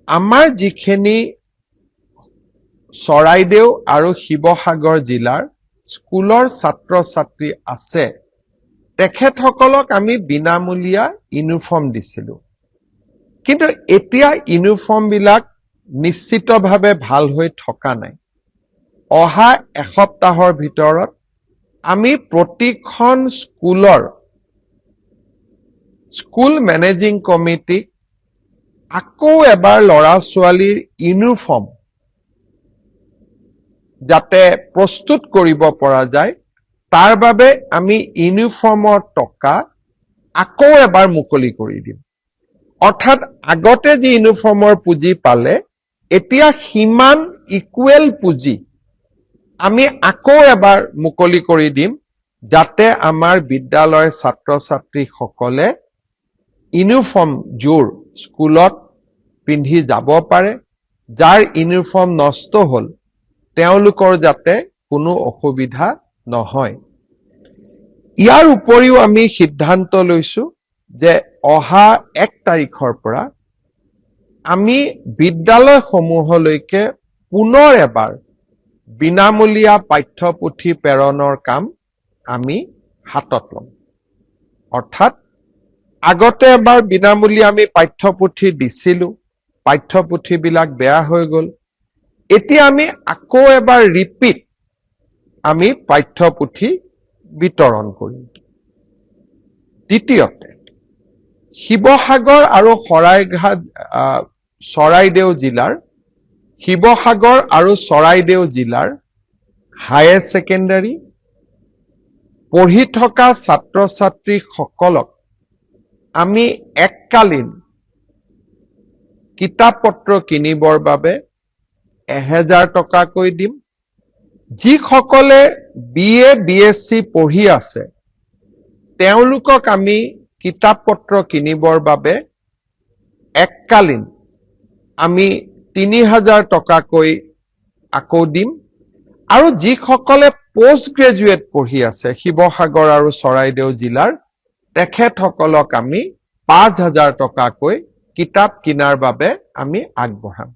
আমাৰ যিখিনি চৰাইদেউ আৰু শিৱসাগৰ জিলাৰ স্কুলৰ ছাত্ৰ ছাত্ৰী আছে তেখেতসকলক আমি বিনামূলীয়া ইউনিফৰ্ম দিছিলো কিন্তু এতিয়া ইউনিফৰ্ম বিলাক নিশ্চিতভাৱে ভাল হৈ থকা নাই অহা এসপ্তাহৰ ভিতৰত আমি প্ৰতিখন স্কুল মেনেজিং কমিটি আকৌ এবাৰ ল'ৰা ছোৱালীৰ ইউনিফৰ্ম যাতে প্ৰস্তুত কৰিব পৰা যায় তাৰ বাবে আমি ইউনিফৰ্মৰ টকা আকৌ এবাৰ মুকলি কৰি দিম অৰ্থাৎ আগতে যি ইউনিফৰ্মৰ পুঁজি পালে এতিয়া সিমান ইকুৱেল পুঁজি আমি আকৌ এবাৰ মুকলি কৰি দিম যাতে আমাৰ বিদ্যালয়ৰ ছাত্ৰ ছাত্ৰীসকলে ইউনিফৰ্ম জোৰ স্কুলত পিন্ধি যাব পাৰে যাৰ ইউনিফৰ্ম নষ্ট হ'ল তেওঁলোকৰ যাতে কোনো অসুবিধা নহয় ইয়াৰ উপৰিও আমি সিদ্ধান্ত লৈছো যে অহা 1 তাৰিখৰ পৰা আমি বিদ্যালয়সমূহলৈকে পুনৰ এবাৰ বিনামূলীয়া পাঠ্যপুথি প্ৰেৰণৰ কাম আমি হাতত ল'ম অৰ্থাৎ আগতে এবাৰ বিনামূলীয়া আমি পাঠ্যপুথি দিছিলো পাঠ্যপুথিবিলাক বেয়া হৈ গ'ল এতিয়া আমি আকৌ এবাৰ ৰিপিট আমি পাঠ্যপুথি বিতৰণ কৰিম দ্বিতীয়তে শিৱসাগৰ আৰু চৰাইদেউ জিলাৰ হায়াৰ সেকেন্ডাৰী পঢ়ি থকা ছাত্ৰ ছাত্ৰীসকলক আমি এককালীন কিতাপ পত্ৰ কিনিবৰ বাবে 1000 টকাকৈ দিম যিসকলে BA BSc পঢ়ি আছে তেওঁলোকক আমি কিতাপ পত্ৰ কিনিবৰ বাবে এককালীন আমি 3000 টকাকৈ আকৌ দিম আৰু যিসকলে পোষ্ট গ্ৰেজুৱেট পঢ়ি আছে শিৱসাগৰ আৰু চৰাইদেউ জিলাৰ তেখেতসকলক আমি 5000 টকাকৈ কিতাপ কিনাৰ বাবে আমি আগবঢ়াম